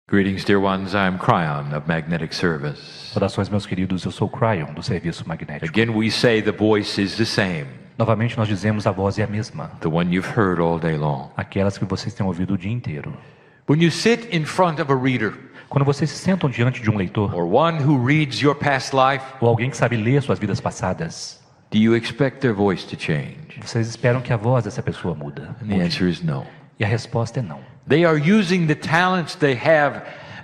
Greetings, dear ones. I'm Kryon of Magnetic Service. Saudações, meus queridos. Eu sou Kryon, do Serviço Magnético. Again, we say the voice is the same, Novamente, nós dizemos a voz é a mesma. the one you've heard all day long. Aquelas que vocês têm ouvido o dia inteiro. When you sit in front of a reader, Quando vocês se sentam diante de um leitor, or one who reads your past life, ou alguém que sabe ler suas vidas passadas, do you expect their voice to change? vocês esperam que a voz dessa pessoa muda. And the answer is no. E a resposta é não. They are using the talents they have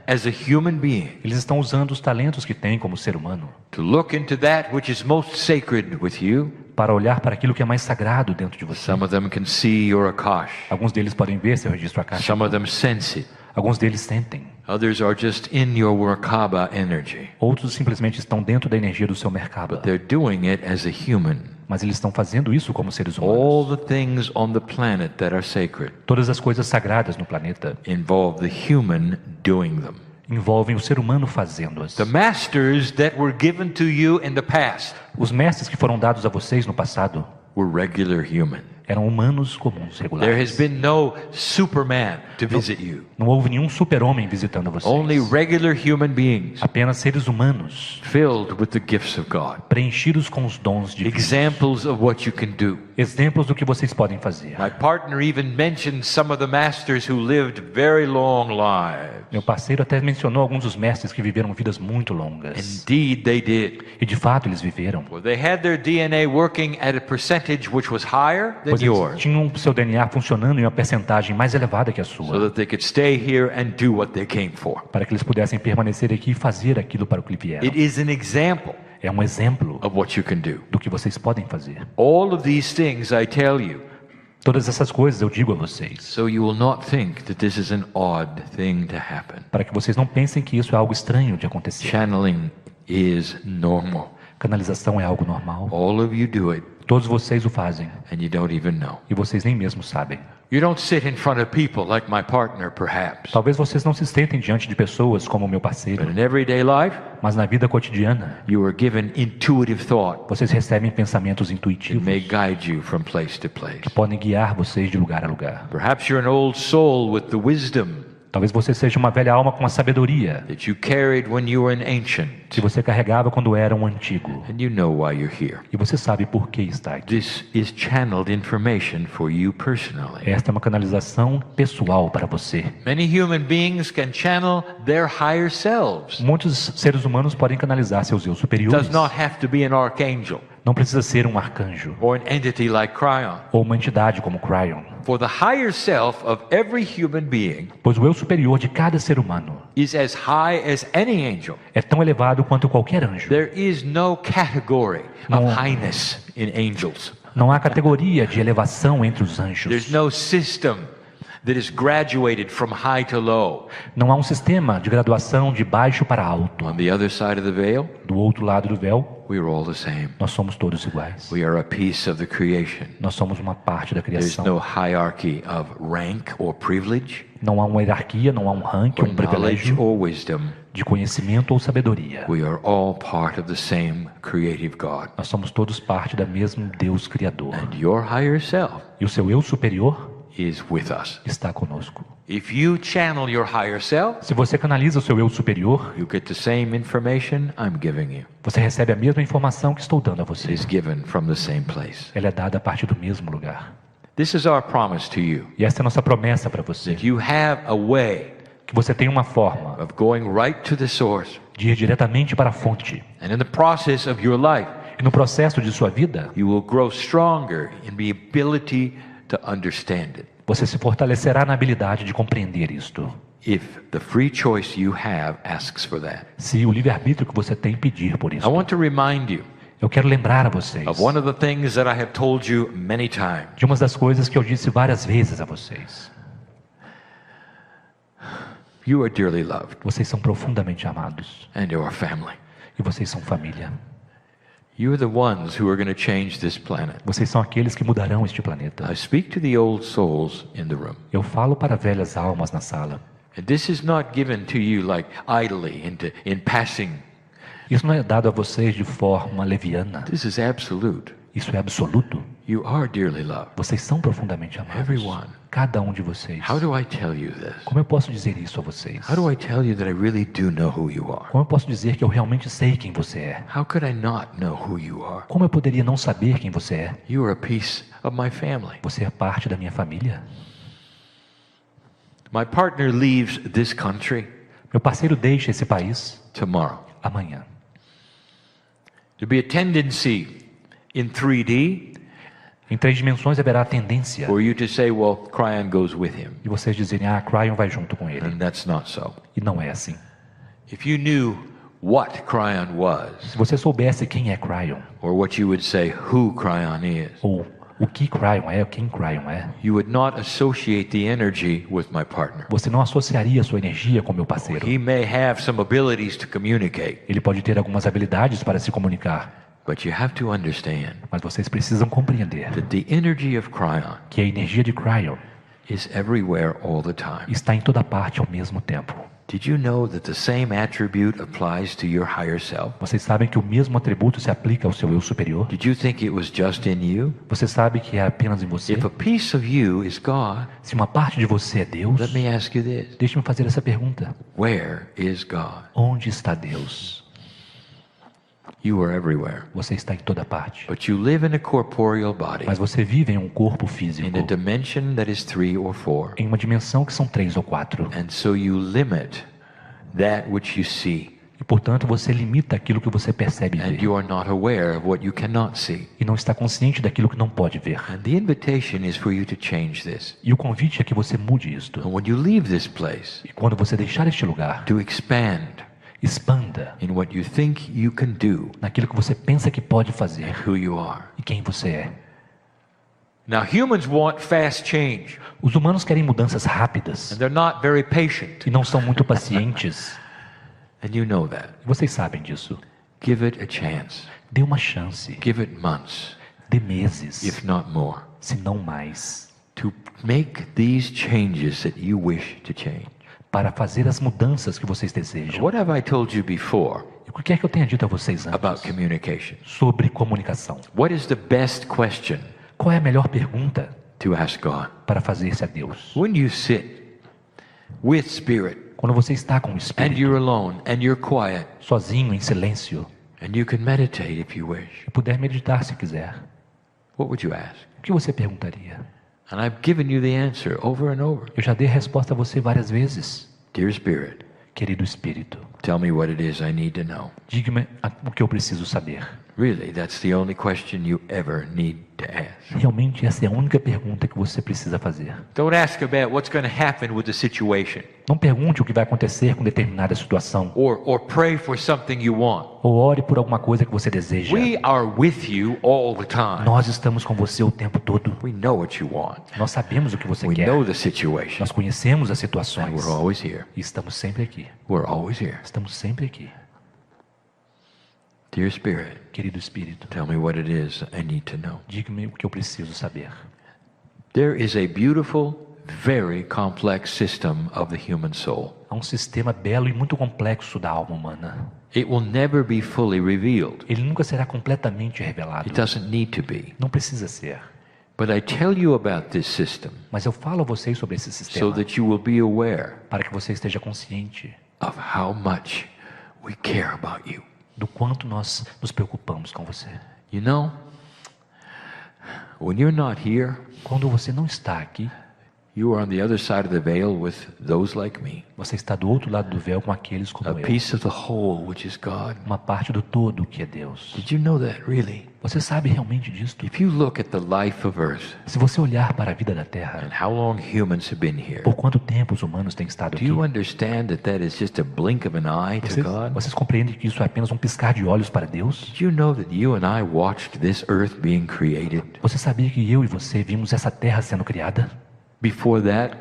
as a human being Eles estão usando os talentos que têm como ser humano to look into that which is most sacred with you. para olhar para aquilo que é mais sagrado dentro de você. Some of them can see your Akash. Alguns deles podem ver seu registro akáshico. Some of them sense it. Alguns deles sentem. Others are just in your Merkaba energy. Outros simplesmente estão dentro da energia do seu mercado. They're doing it as a human. Mas eles estão fazendo isso como seres humanos. All the things on the planet that are sacred Todas as coisas sagradas no planeta involve the human doing them. envolvem o ser humano fazendo-as. The masters that were given to you in the past Os mestres que foram dados a vocês no passado were regular humans. eram humanos comuns, There has regulares. been no Superman to visit you. Não houve nenhum super-homem visitando Only vocês. regular human beings Apenas seres humanos, filled with the gifts of God. preenchidos com os dons divinos. Examples of what you can do. Exemplos do que vocês podem fazer. My partner even mentioned some of the masters who lived very long lives. Meu parceiro até mencionou alguns dos mestres que viveram vidas muito longas. Indeed, they did. E de fato eles viveram. Well, they had their DNA working at a percentage which was higher than Pois eles yours, tinham o seu DNA funcionando em uma percentagem mais elevada que a so sua. that they could stay here and do what they came for. Para que eles pudessem permanecer aqui e fazer aquilo para o que vieram. It is an example É um exemplo of what you can do. do que vocês podem fazer. All of these things I tell you, Todas essas coisas eu digo a vocês, so you will not think that this is an odd thing to happen. para que vocês não pensem que isso é algo estranho de acontecer. Channeling is normal. Canalização é algo normal. All of you do it, Todos vocês o fazem and you don't even know. e vocês nem mesmo sabem. You don't sit in front of people like my partner, perhaps. Talvez vocês não se sentem diante de pessoas como o meu But parceiro, in everyday life, mas na vida cotidiana you are given intuitive thought. vocês recebem pensamentos It intuitivos may guide you from place to place. que podem guiar vocês de lugar a lugar. Perhaps you're an old soul with the wisdom Talvez você seja uma velha alma com a sabedoria that you carried when you were an ancient, que você carregava quando era um antigo. and you know why you're here. E você sabe por que está aqui. This is channeled information for you personally. Esta é uma canalização pessoal para você. Many human beings can channel their higher selves. Muitos seres humanos podem canalizar seus eu It superiores. does not have to be an archangel Não precisa ser um arcanjo or an entity like Kryon. ou uma entidade como Kryon. For the higher self of every human being Pois o eu superior de cada ser humano is as high as any angel. é tão elevado quanto qualquer anjo. There is no category of No. highness in angels. Não há categoria de elevação entre os There's anjos. no system that is graduated from high to low. Não há um sistema de graduação de baixo para alto. On the other side of the veil, Do outro lado do véu, we are all the same. nós somos todos iguais. We are a piece of the creation. Nós somos uma parte da There's criação. no hierarchy of rank or privilege, Não há uma hierarquia, não há um ranking, or um knowledge privilégio or wisdom. de conhecimento ou sabedoria. We are all part of the same creative God. Nós somos todos parte da mesma Deus Criador. And your higher self E o seu eu superior is with us. está conosco. If you channel your higher self, Se você canaliza o seu eu superior, you get the same information I'm giving you. você recebe a mesma informação que estou dando a It você. is given from the same place. Ela é dada a partir do mesmo lugar. This is our promise to you. E esta é a nossa promessa para você. That you have a way Que você tem uma forma of going right to the source. de ir diretamente para a fonte. And in the process of your life, E no processo de sua vida, you will grow stronger in the ability to understand it. você se fortalecerá na habilidade de compreender isto. If the free choice you have asks for that. Se o livre-arbítrio que você tem pedir por I isso. want to remind you Eu quero lembrar a vocês of one of the things that I have told you many times. de uma das coisas que eu disse várias vezes a vocês. You are dearly loved, Vocês são profundamente amados. and you are family. E vocês são família. You are the ones who are going to change this planet. Vocês são aqueles que mudarão este planeta. I speak to the old souls in the room. Eu falo para velhas almas na sala. And this is not given to you like idly in passing. Isso não é dado a vocês de forma leviana. This is absolute. Isso é absoluto. You are dearly loved. Vocês são profundamente amados. Everyone. Cada um de vocês. How do I tell you this? Como eu posso dizer isso a vocês? How do I tell you that I really do know who you are? Como eu posso dizer que eu realmente sei quem você é? How could I not know who you are? Como eu poderia não saber quem você é? You are a piece of my family. Você é parte da minha família. My partner leaves this country Meu parceiro deixa esse país tomorrow. amanhã. There'll be a tendency in 3D Em 3 dimensões haverá a tendência for you to say, well, Kryon goes with him. de vocês dizerem, Kryon vai junto com ele. And that's not so. E não é assim. If you knew what Kryon was, Se você soubesse quem é Kryon, or what you would say who Kryon is, ou o que Kryon é, quem Kryon é, you would not associate the energy with my partner. você não associaria a sua energia com meu parceiro. He may have some abilities to communicate, Ele pode ter algumas habilidades para se comunicar, but you have to understand mas vocês precisam compreender that the energy of Kryon que a energia de Kryon is everywhere all the time. está em toda parte ao mesmo tempo. Did you know that the same attribute applies to your higher self? Vocês sabem que o mesmo atributo se aplica ao seu eu superior? Did you think it was just in you? Você sabe que é apenas em você? If a piece of you is God, Se uma parte de você é Deus, let me ask you this. deixe-me fazer essa pergunta. Where is God? Onde está Deus? You are everywhere. Você está em toda parte. But you live in a corporeal body, Mas você vive em um corpo físico, in a dimension that is 3 or 4. em uma dimensão que são 3 ou 4. And so you limit that which you see. E, portanto, você limita aquilo que você percebe And ver. you are not aware of what you cannot see. E não está consciente daquilo que não pode ver. And the invitation is for you to change this. E o convite é que você mude isto. And when you leave this place, E quando você deixar este lugar, to expand expanda in what you think you can do naquilo que você pensa que pode and fazer who you are. e quem você é. Now, humans want fast change, Os humanos querem mudanças rápidas and they're not very patient. e não são muito pacientes. And you know that. E vocês sabem disso. Give it a chance. Dê uma chance. Give it months, Dê meses, if not more, se não mais, to make these changes that you wish to change. para fazer as mudanças que vocês desejam. What have I told you before E o que é que eu tenho dito a vocês about antes communication? sobre comunicação? What is the best question Qual é a melhor pergunta to ask God? para fazer-se a Deus? When you sit with Spirit Quando você está com o and Espírito, you're alone and you're quiet sozinho, em silêncio, and you can meditate if you wish, e puder meditar se quiser, what would you ask? o que você perguntaria? And I've given you the answer over and over. Eu já dei a resposta a você várias vezes. Dear Spirit, Querido Espírito, tell me what it is I need to know. diga-me o que eu preciso saber. Really, that's the only question you ever need to ask. Realmente essa é a única pergunta que você precisa fazer. Don't ask about what's going to happen with the situation, Não pergunte o que vai acontecer com determinada situação, or pray for something you want. ou ore por alguma coisa que você deseja. We are with you all the time. Nós estamos com você o tempo todo. We know what you want. Nós sabemos o que você We quer. know the situation. Nós conhecemos as And situações. we're always here. E estamos sempre aqui. We're always here. Estamos sempre aqui. Dear Spirit, Querido Espírito, tell me what it is I need to know. diga-me o que eu preciso saber. There is a beautiful, very complex system of the human soul. Há um sistema belo e muito complexo da alma humana. It will never be fully revealed. Ele nunca será completamente revelado. It doesn't need to be. Não precisa ser. But I tell you about this system Mas eu falo a vocês sobre esse so sistema that you will be aware para que você esteja consciente of how much we care about you. do quanto nós nos preocupamos com você. You know, when you're not here, Quando você não está aqui, you are on the other side of the veil with those like me. você está do outro lado do véu com aqueles como A eu. piece of the whole, which is God. Uma parte do todo que é Deus. Did you know that, really? Você sabe realmente disto? If you look at the life of Earth Se você olhar para a vida da Terra, and how long humans have been here, por quanto tempo os humanos têm estado do aqui? you understand that that is just a blink of an eye to God? Vocês compreendem que isso é apenas um piscar de olhos para Deus? Did you know that you and I watched this earth being created? Você sabia que eu e você vimos essa Terra sendo criada? Before that,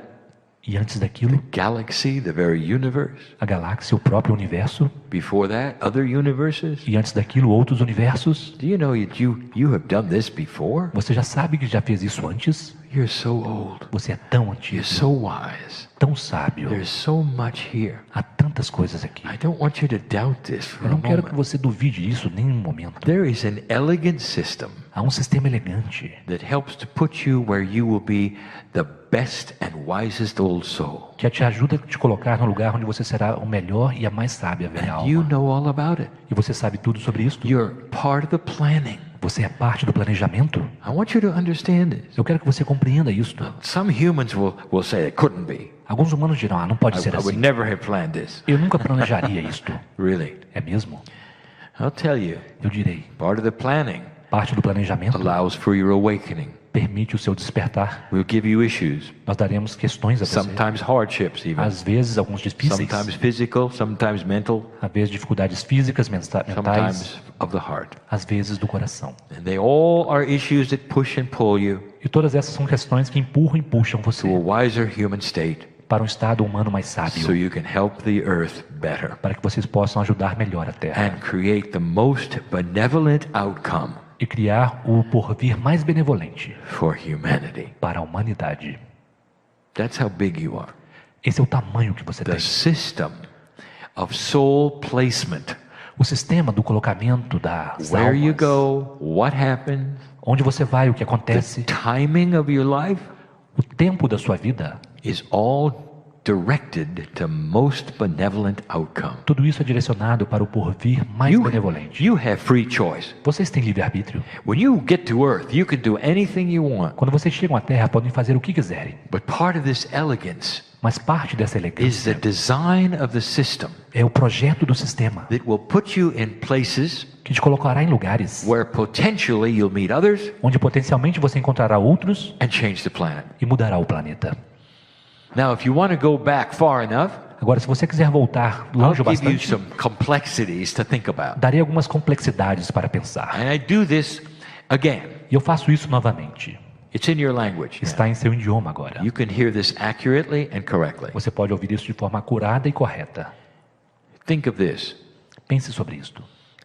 E antes daquilo, galaxy, the very universe. a galáxia, o próprio universo? Before that, other universes. E antes daquilo, outros universos? Do you know that you have done this before? Você já sabe que já fez isso antes? You're so old. Você é tão You're antigo, so wise. tão sábio. There's so much here. Há tantas coisas aqui. I don't want you to doubt this for Eu a não quero que moment. você duvide isso nem um momento. There is an elegant system Há um sistema elegante that helps to put you where you will be the best and wisest old soul. que te ajuda a te colocar no lugar onde você será o melhor e a mais sábia velha You alma. know all about it. E você sabe tudo sobre isso? You're part of the planning. Você é parte do planejamento? I want you to understand this. Eu quero que você compreenda isto. Some humans will say it couldn't be. Alguns humanos dirão, não pode I ser would assim. never have planned this. Eu nunca planejaria isto. Really? É mesmo? I'll tell you, Eu direi, part of the planning parte do planejamento allows for your awakening. permite o seu despertar. We'll give you issues, Nós daremos questões a você. sometimes hardships even. Às vezes, alguns difíceis. Sometimes physical, sometimes mental, Às vezes, dificuldades físicas, mentais. sometimes of the heart. Às vezes, do coração. And they all are issues that push and pull you E todas essas são questões que empurram e puxam to a você wiser human state para um estado humano mais so sábio. you can help the earth better Para que vocês possam ajudar melhor a Terra. and create the most benevolent outcome E criar o porvir mais benevolente for humanity. para a humanidade. That's how big you are. Esse é o tamanho que você The tem. system of soul placement. O sistema do colocamento das Where you almas. go, what happens, Onde você vai, o que the acontece, timing of your life o tempo da sua vida. is all directed to most benevolent outcome. Tudo isso é direcionado para o porvir mais benevolente. You have free choice. Vocês têm livre-arbítrio. When you get to earth, you can do anything you want. Quando vocês chegam à Terra, podem fazer o que quiserem. But part of this elegance Mas parte dessa is the elegância design of the system é o projeto do sistema that will put you in places que te colocará em lugares where potentially you'll meet others onde potencialmente você encontrará outros and change the planet. e mudará o planeta. Now, if you want to go back far enough, Agora, se você quiser voltar I'll longe o give you bastante, some complexities to think about. darei algumas complexidades para pensar. And I do this again. E eu faço isso novamente. It's in your language. now. Está em seu idioma agora. You can hear this accurately and correctly. Você pode ouvir isso de forma acurada e correta. Think of this. Pense sobre isto.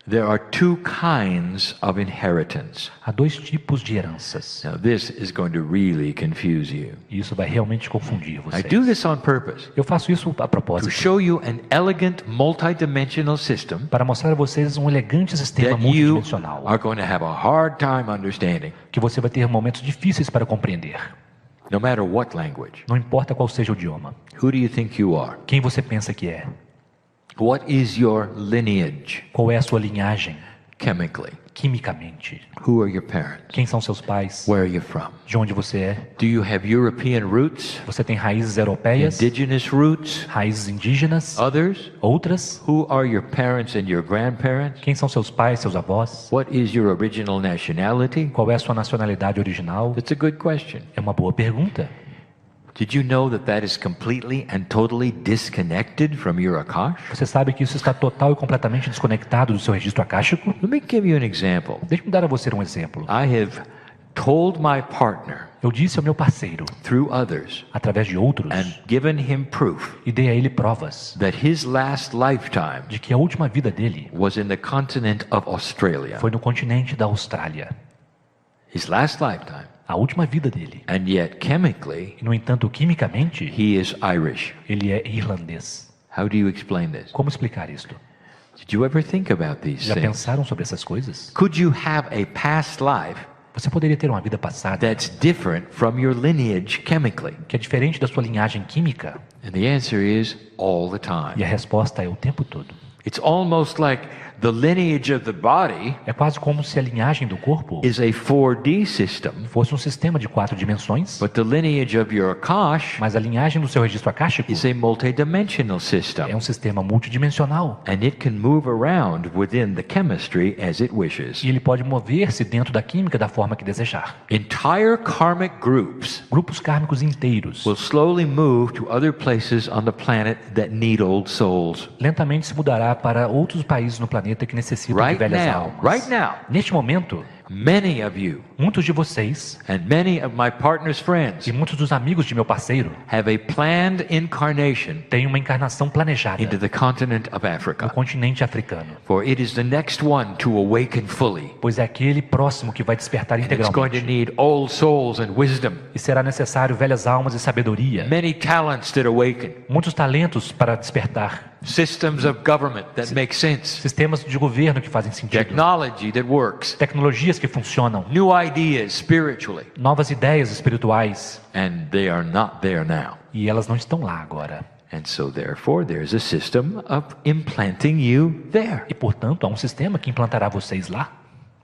There are two kinds of inheritance. Há dois tipos de heranças. Now, this is going to really confuse you. E isso vai realmente confundir I vocês. do this on purpose Eu faço isso a to propósito show you an elegant, multidimensional system para mostrar a vocês um elegante sistema that you multidimensional are going to have a hard time understanding, que você vai ter momentos difíceis para compreender. no matter what language. Não importa qual seja o idioma. Who do you think you are? Quem você pensa que é? What is your lineage Qual é a sua linhagem? chemically? Quimicamente. Who are your parents? Quem são seus pais? Where are you from? De onde você é? Do you have European roots? Você tem raízes europeias? Indigenous roots? Raízes indígenas? Others? Outras? Who are your parents and your grandparents? Quem são seus pais, seus avós? What is your original nationality? Qual é a sua nacionalidade original? That's a good question. É uma boa pergunta. Did you know that that is completely and totally disconnected from your Akash? Você sabe que isso está total e completamente desconectado do seu registro acástico? Let me give you an example. Deixe-me dar a você um exemplo. I have told my partner Eu disse ao meu parceiro, through others através de outros, and given him proof e dei a ele provas that his last lifetime de que a última vida dele was in the continent of Australia. foi no continente da Austrália. His last lifetime. A última vida dele. And yet, chemically, E, no entanto, quimicamente, he is Irish. ele é irlandês. How do you explain this? Como explicar isto? Did you ever think about these Já things? pensaram sobre essas coisas? Could you have a past life Você poderia ter uma vida passada that's different from your lineage chemically? que é diferente da sua linhagem química? And the answer is all the E time. a resposta é o tempo todo. It's almost like the lineage of the body É quase como se a linhagem do corpo is a 4D system, fosse um sistema de 4 dimensões, but the lineage of your Akash mas a linhagem do seu registro acástico is a multidimensional é system. um sistema multidimensional. And it can move around within the chemistry as it wishes. E ele pode mover-se dentro da química da forma que desejar. Entire karmic groups Grupos kármicos inteiros will slowly move to other places on the planet that need old souls. lentamente se mudará para outros países no planeta que necessitam de Right velhas now, almas. right now, Neste momento, Many of you Muitos de vocês and many of my partner's friends e muitos dos amigos de meu parceiro have a planned incarnation têm uma encarnação planejada into the continent of no Africa. continente africano, For it is the next one to awaken fully. pois é aquele próximo que vai despertar And it's going to integralmente. need old souls and wisdom. E será necessário velhas almas e sabedoria, Many talents that awaken. muitos talentos para despertar, Systems of government that make sense. sistemas de governo que fazem sentido, Technology that works. tecnologias que funcionam, New ideas spiritually. novas ideias espirituais, And they are not there now. e elas não estão lá agora. And so therefore there's a system of implanting you there. E portanto, há um sistema que implantará vocês lá.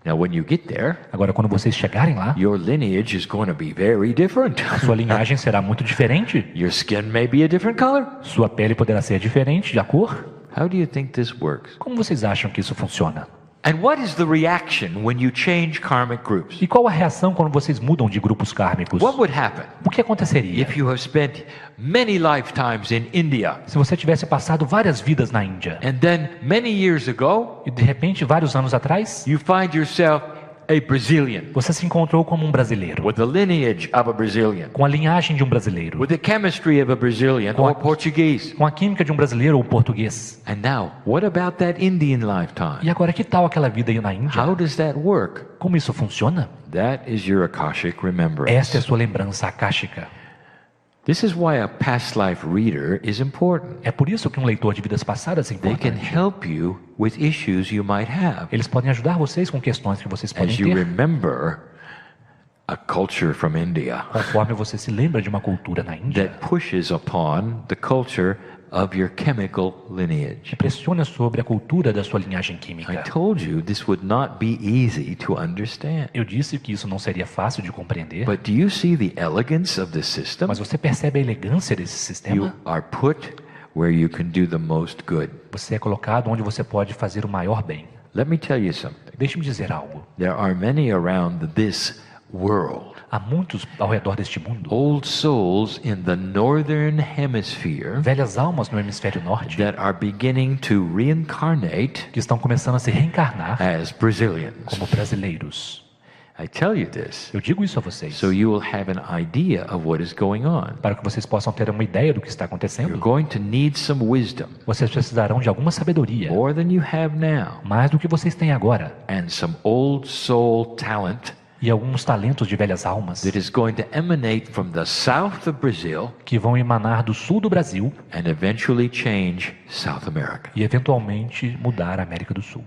Now when you get there, Agora, quando vocês chegarem lá, your lineage is going to be very different. a sua linhagem será muito diferente. Your skin may be a different color. Sua pele poderá ser diferente de cor. How do you think this works? Como vocês acham que isso funciona? And what is the reaction when you change karmic groups? E qual a reação quando vocês mudam de grupos kármicos? What would happen O que aconteceria if you have spent many lifetimes in India se você tivesse passado várias vidas na Índia and then many years ago e de repente, vários anos atrás, you find yourself a Brazilian você se encontrou como um brasileiro, with the lineage of a Brazilian, com a linhagem de um brasileiro, with the chemistry of a Brazilian or Portuguese? com a química de um brasileiro ou português? And now, what about that Indian E lifetime? agora, que tal aquela vida aí na Índia? How does that work? Como isso funciona? That is your Akashic Esta é a remembrance. sua lembrança akáshica. This is why a past life reader is important. É por isso que um leitor de vidas passadas é They can importante. help you with issues you might have Eles podem ajudar vocês com questões que vocês podem as you ter, remember a culture from India conforme você se lembra de uma cultura na Índia that pushes upon the culture of your chemical lineage. que pressiona sobre a cultura da sua linhagem I química. told you this would not be easy to understand. Eu disse que isso não seria fácil de compreender, But do you see the elegance of the system? mas você percebe a elegância desse You sistema? are put where you can do the most good. Você é colocado onde você pode fazer o maior bem. Let me tell you something. Deixe-me dizer algo. There are many around this world, Há muitos ao redor deste mundo, old souls in the northern hemisphere velhas almas no hemisfério norte, that are beginning to reincarnate que estão começando a se reencarnar as Brazilians. como brasileiros. I tell you this Eu digo isso a vocês, so you will have an idea of what is going on. para que vocês possam ter uma ideia do que está You're acontecendo. going to need some wisdom, Vocês precisarão de alguma sabedoria, more than you have now, mais do que vocês têm agora, and some old soul talent e alguns talentos de velhas almas that is going to emanate from the south of Brazil que vão emanar do sul do Brasil and eventually change South America. e eventualmente mudar a América do Sul.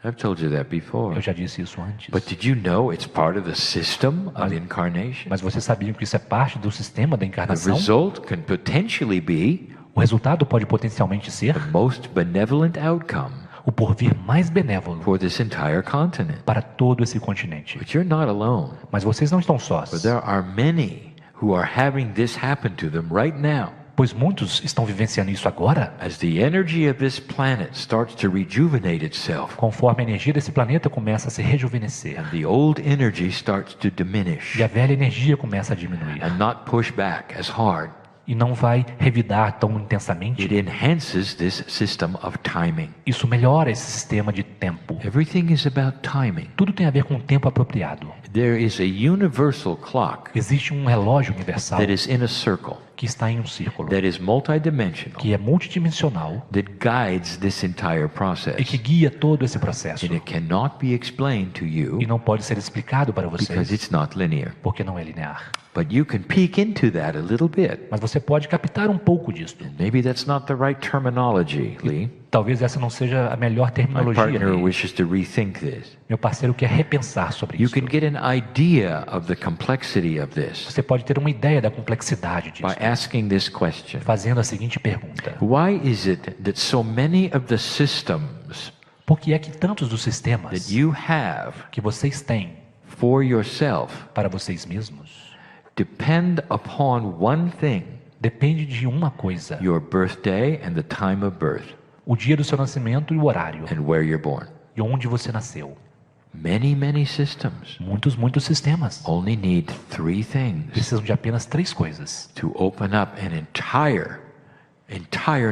I've told you that before. Eu já disse isso antes. But did you know it's part of the system of incarnation? Mas vocês sabiam que isso é parte do sistema da The encarnação? result can potentially be O resultado pode potencialmente ser the most benevolent outcome o porvir mais benévolo for this entire continent. para todo esse continente. But you're not alone. Mas vocês não estão But sós, there are many who are having this happen to them right now. pois muitos estão vivenciando isso agora, As the energy of this planet starts to rejuvenate itself, conforme a energia desse planeta começa a se rejuvenescer and the old energy starts to diminish e a velha energia começa a diminuir and not push back as hard, e não vai revidar tão intensamente. it enhances this system of timing. Isso melhora esse sistema de tempo. Everything is about timing. Tudo tem a ver com o tempo apropriado. There is a universal clock Existe um relógio universal that is in a circle, que está em um círculo, that is multidimensional, que é multidimensional that guides this entire e process. que guia todo esse processo. And it cannot be explained to E you não pode ser explicado para because vocês, it's not linear. porque não é linear. But you can peek into that a little bit. Mas você pode captar um pouco disto. Maybe that's not the right terminology, Lee. Talvez essa não seja a melhor My terminologia. partner Lee. wishes to rethink this. Meu parceiro quer repensar sobre You isso. can get an idea of the complexity of this Você pode ter uma ideia da complexidade disso, by asking this question. fazendo a seguinte pergunta: Why is it that so many of the systems por que é que tantos dos sistemas that you have que vocês têm for yourself para vocês mesmos depend upon one thing, depende de uma coisa: your birthday and the time of birth o dia do seu nascimento e o horário, and where you're born? e onde você nasceu. Many systems Muitos sistemas only need three things precisam de apenas três coisas to open up an entire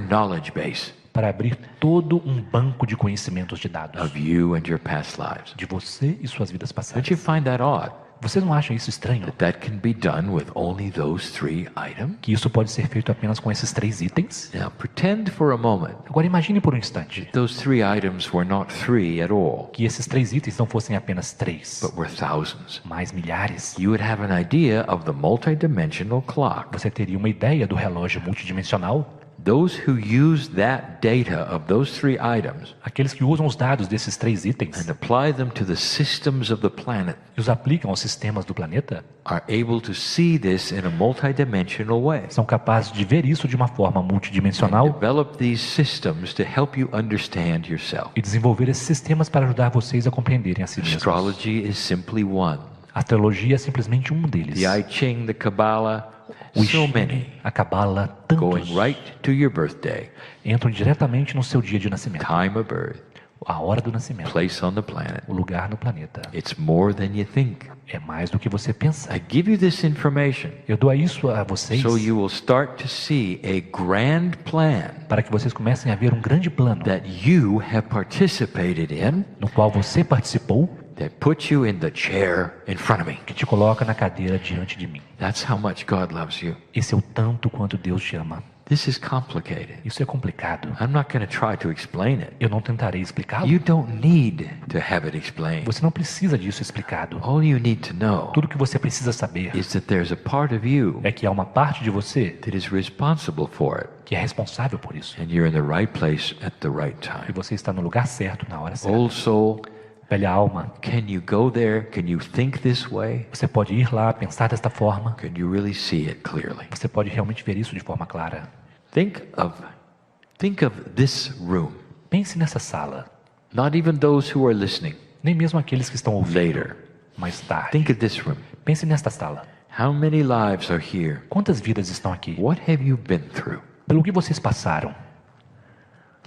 knowledge base. para abrir todo um banco de conhecimentos de dados of you and your past lives. de você e suas vidas Don't you passadas. find that odd? Vocês não acham isso estranho? That can be done with only those 3 items? Que isso pode ser feito apenas com esses 3 itens? Now, pretend for a moment Agora imagine por um instante those 3 items were not 3 at all, que esses 3 itens não fossem apenas 3, but were thousands. mas milhares. You would have an idea of the multidimensional clock. Você teria uma ideia do relógio multidimensional? Those who use that data of those 3 items Aqueles que usam os dados desses 3 itens and apply them to the systems of the planet e os aplicam aos sistemas do planeta are able to see this in a multidimensional way. são capazes de ver isso de uma forma multidimensional Develop these systems to help you understand yourself. e desenvolver esses sistemas para ajudar vocês a compreenderem a si mesmos. Astrology is simply one. A astrologia é simplesmente um deles. The I Ching, the Kabbalah, O so I many, Ching, a Cabala, tantos going right to your birthday, entram diretamente no seu dia de nascimento, time of birth, a hora do nascimento, place on the planet. o lugar no planeta. It's more than you think. É mais do que você pensa. I give you this information Eu dou isso a vocês so you will start to see a grand plan para que vocês comecem a ver um grande plano that you have participated in no qual você participou, that puts you in the chair in front of me. que te coloca na cadeira diante de mim. That's how much God loves you. Esse é o tanto quanto Deus te ama. This is complicated. Isso é complicado. I'm not going to try to explain it. Eu não tentarei explicá-lo. You don't need to have it explained. Você não precisa disso explicado. All you need to know Tudo que você precisa saber is that there's a part of you é que há uma parte de você that is responsible for it, que é responsável por isso. and you're in the right place at the right E time. você está no lugar certo, na hora certa. Old soul, Velha alma, can you go there? Can you think this way? você pode ir lá, pensar desta forma. Can you really see it clearly? Você pode realmente ver isso de forma clara. Think of this room. Pense nessa sala. Not even those who are listening Nem mesmo aqueles que estão ouvindo later. mais tarde. Think of this room. Pense nesta sala. How many lives are here? Quantas vidas estão aqui? What have you been through? Pelo que vocês passaram?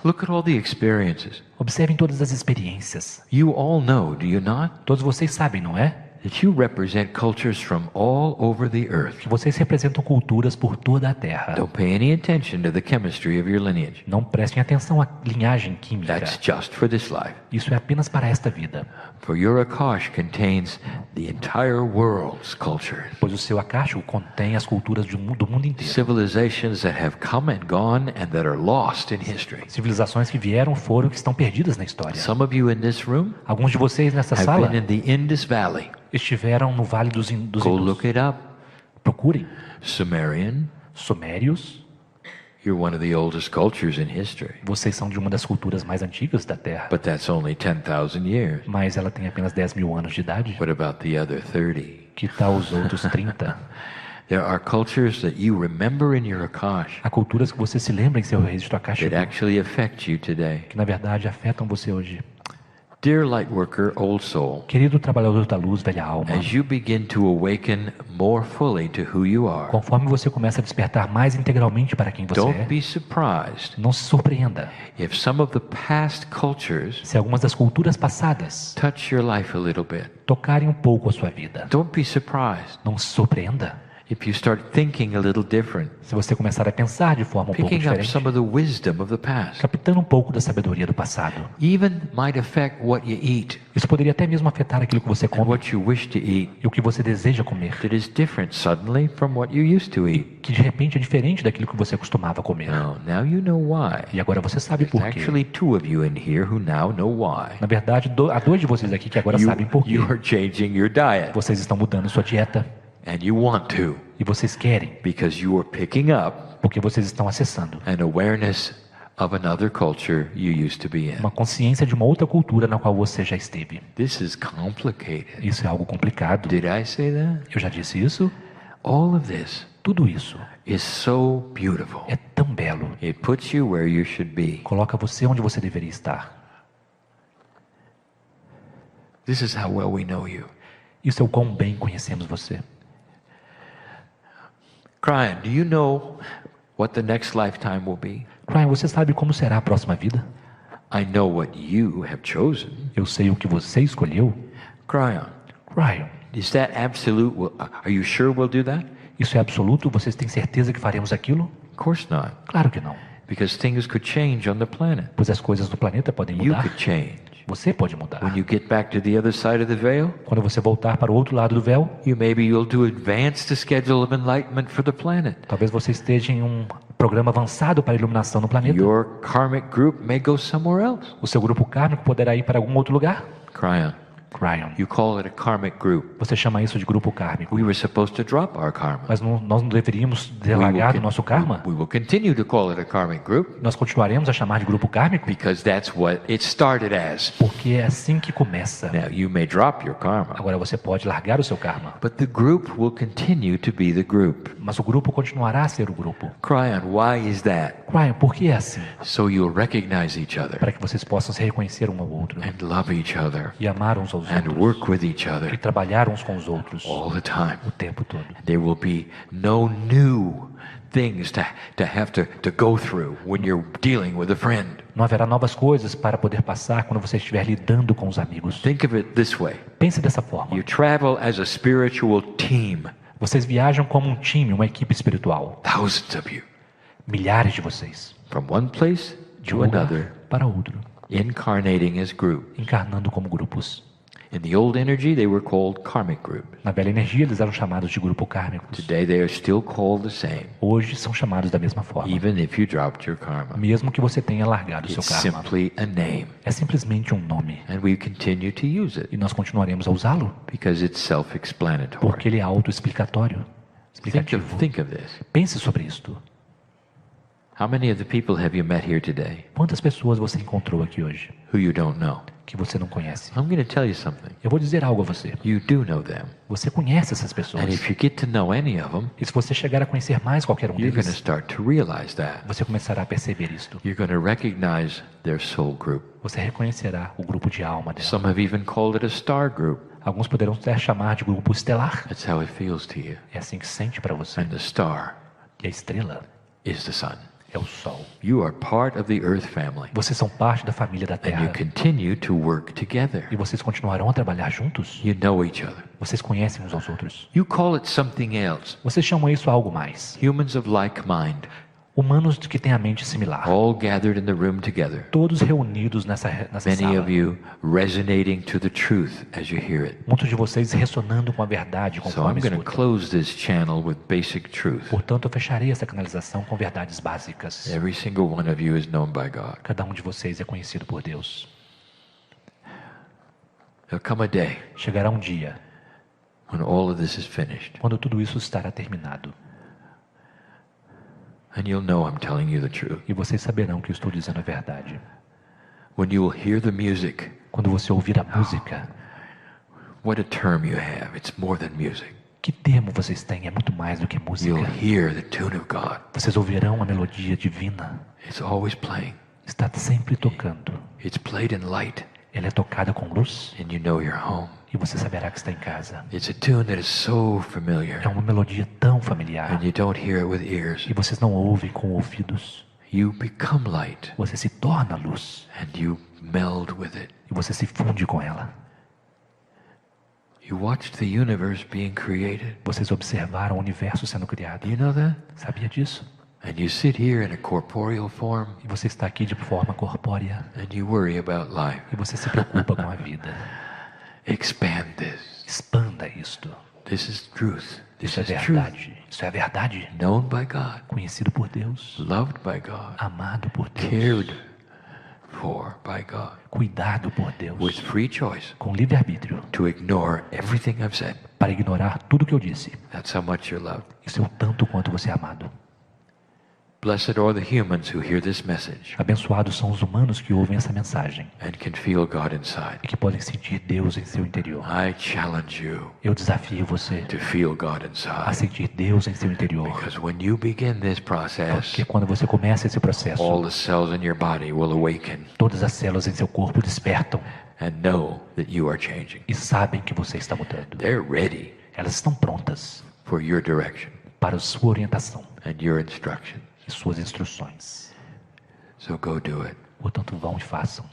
Look at all the experiences. Observem todas as experiências. You all know, do you not, Todos vocês sabem, não é? that you represent cultures from all over the earth. Que vocês representam culturas por toda a Terra. Don't pay any attention to the chemistry of your lineage. Não prestem atenção à linhagem química. That's just for this life. Isso é apenas para esta vida. For your Akash contains the entire world's cultures. Pois o seu Akasho contém as culturas do mundo inteiro. Civilizations that have come and gone and that are lost in history. Civilizações que vieram, foram, que estão perdidas na história. Some of you in this room Alguns de vocês nessa have sala been in the Indus Valley. estiveram no Vale dos Hindus. Go look it up. Procurem. Sumerian. Sumérios. You're one of the oldest cultures in history. Vocês são de uma das culturas mais antigas da Terra. But that's only 10,000 years. Mas ela tem apenas 10 mil anos de idade. What about the other 30? Que tal os outros 30? There are cultures that you remember in your Akash Há culturas que você se lembra em seu registro akáshico, that actually affect you today. que na verdade afetam você hoje. Dear Lightworker, Old Soul, Querido trabalhador da luz, velha alma, as you begin to awaken more fully to who you are, conforme você começa a despertar mais integralmente para quem você don't é, be surprised não se surpreenda if some of the past cultures se algumas das culturas passadas touch your life a little bit. tocarem um pouco a sua vida. Don't be surprised Não se surpreenda if you start thinking a little different, se você começar a pensar de forma um pouco picking up diferente, some of the wisdom of the past. captando um pouco da sabedoria do passado. Even might affect what you eat Isso poderia até mesmo afetar aquilo que você and come what you wish to eat e o que você deseja comer, that is different suddenly from what you used to eat. que de repente é diferente daquilo que você costumava comer. Now you know why. E agora você sabe There's por quê. actually 2 of you in here who now know why. Na verdade, há 2 de vocês aqui que agora sabem por quê. You are changing your diet, Vocês estão mudando sua dieta and you want to, e vocês querem, because you are picking up porque vocês estão acessando an awareness of another culture you used to be in. uma consciência de uma outra cultura na qual você já esteve. This is complicated. Isso é algo complicado. Did I say that? Eu já disse isso. All of this Tudo isso is so beautiful. é tão belo. It puts you where you should be. Coloca você onde você deveria estar. This is how well we know you. Isso é o quão bem conhecemos você. Kryon, do you know what the next lifetime will be? Kryon, você sabe como será a próxima vida? I know what you have chosen. Eu sei o que você escolheu. Kryon, Kryon, is that absolute? Are you sure we'll do that? isso é absoluto? Vocês têm certeza que faremos aquilo? Of course not. Claro que não. Because things could change on the planet. Pois as coisas do planeta podem You mudar. could change. Você pode mudar. When you get back to the other side of the veil, Quando você voltar para o outro lado do véu, maybe you'll do advance the schedule of enlightenment for the planet. talvez você esteja em um programa avançado para a iluminação no planeta. Your karmic group may go somewhere else. O seu grupo kármico poderá ir para algum outro lugar. Kryon. Kryon. You call it a karmic group. Você chama isso de grupo kármico. We were supposed to drop our karma. Mas nós não deveríamos largar o nosso karma. We will continue to call it a karmic group Nós continuaremos a chamar de grupo kármico because that's what it started as. porque é assim que começa. Now, you may drop your karma, Agora você pode largar o seu karma, but the group will continue to be the group. mas o grupo continuará a ser o grupo. Kryon, why is that? Kryon, por que é assim? So you'll recognize each other Para que vocês possam se reconhecer um ao outro and love each other e amar uns aos and outros work with each e other trabalhar uns com os outros all the time. o tempo todo. There will be no new things to have to go through when you're dealing with a friend. Não haverá novas coisas para poder passar quando você estiver lidando com os amigos. Think of it this way. Pense dessa forma. You travel as a spiritual team. Vocês viajam como um time, uma equipe espiritual. Thousands of you. Milhares de vocês. From one place De um to lugar another, para outro. incarnating as groups. Encarnando como grupos. In the old energy, they were called karmic groups. Na velha energia, eles eram chamados de grupo kármicos. Today, they are still called the same, Hoje são chamados da mesma forma. even if you dropped your karma. Mesmo que você tenha largado o seu It's karma. simply a name, É simplesmente um nome. and we continue to use it E nós continuaremos a usá-lo. because it's self-explanatory. Porque ele é autoexplicatório. Explicativo. Think of this. Pense sobre isto. How many of the people have you met here today Quantas pessoas você encontrou aqui hoje who you don't know? que você não conhece? I'm going to tell you something. Eu vou dizer algo a você. You do know them. Você conhece essas pessoas. And if you get to know any of them, E se você chegar a conhecer mais qualquer um you're going to deles, start to realize that. você começará a perceber isto. You're going to recognize their soul group. Você reconhecerá o grupo de alma dela. Some have even called it a star group. Alguns poderão até chamar de grupo estelar. That's how it feels to you. É assim que sente para você. And the star E a estrela is the sun. é o sol. You are part of the earth family. Vocês são parte da família da And you Terra. continue to work together. E vocês continuarão a trabalhar juntos. You know each other. Vocês conhecem uns aos outros. You call it something else. Vocês chamam isso algo mais. Humans of like mind, Humanos que têm a mente similar. all gathered in the room together. Todos reunidos nessa Many sala. of you resonating to the truth as you hear it. Muitos de vocês ressonando com a verdade So conforme I'm going to escutam. close this channel with basic truth. Portanto, eu fecharei essa canalização com verdades básicas. Every single one of you is known by God. Cada um de vocês é conhecido por Deus. There'll come a day Chegará um dia when all of this is finished, quando tudo isso estará terminado. and you'll know I'm telling you the truth. E vocês saberão que eu estou dizendo a verdade. When you will hear the music, Quando você ouvir a música, what a term you have. It's more than music. que termo vocês têm? É muito mais do que música. You'll hear the tune of God. Vocês ouvirão a melodia divina. It's always playing. Está sempre tocando. It's played in light, Ela é tocada com luz and you know you're home. e você saberá que está em casa. It's a tune that is so É familiar, uma melodia tão familiar and you don't hear it with ears. e vocês não ouvem com ouvidos. You become light, Você se torna luz and you meld with it. e você se funde com ela. You watch the universe being created. Vocês observaram o universo sendo criado. Do you know that? Sabia disso? And you sit here in a corporeal form, E você está aqui de forma corpórea and you worry about life. e você se preocupa com a vida. Expand this. Expanda isto. This is truth. This Isso é is truth. verdade. Isso é a verdade. Known by God, Conhecido por Deus. loved by God, Amado por Deus. cared for by God, Cuidado por Deus. with free choice Com livre-arbítrio. to ignore everything I've said. Para ignorar tudo que eu disse. That's how much you're loved. Isso é o tanto quanto você é amado. Blessed are the humans who hear this message Abençoados são os humanos que ouvem essa mensagem and can feel God inside. e que podem sentir Deus em seu interior. I challenge you Eu desafio você to feel God a inside. sentir Deus em seu interior. Because when you begin this process, Porque quando você começa esse processo, all the cells in your body will awaken todas as células em seu corpo despertam and know that you are changing. e sabem que você está mudando. They're ready Elas estão prontas for your direction para a sua orientação and your instruction. e suas instruções. So go do it. Portanto, vão e façam.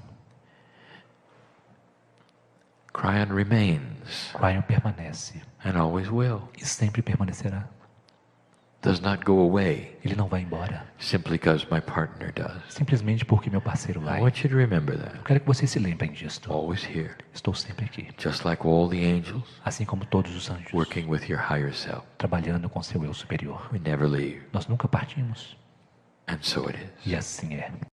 Kryon remains Kryon permanece and always will. e sempre permanecerá. does not go away Ele não vai embora. simply because my partner does. Simplesmente porque meu parceiro I vai. want you to remember Eu that. quero que vocês se lembrem disto. Always here, Estou sempre aqui. just like all the angels, Assim como todos os anjos. working with your higher self. Trabalhando com seu eu superior. We never leave, Nós nunca partimos. and so it is. E assim é.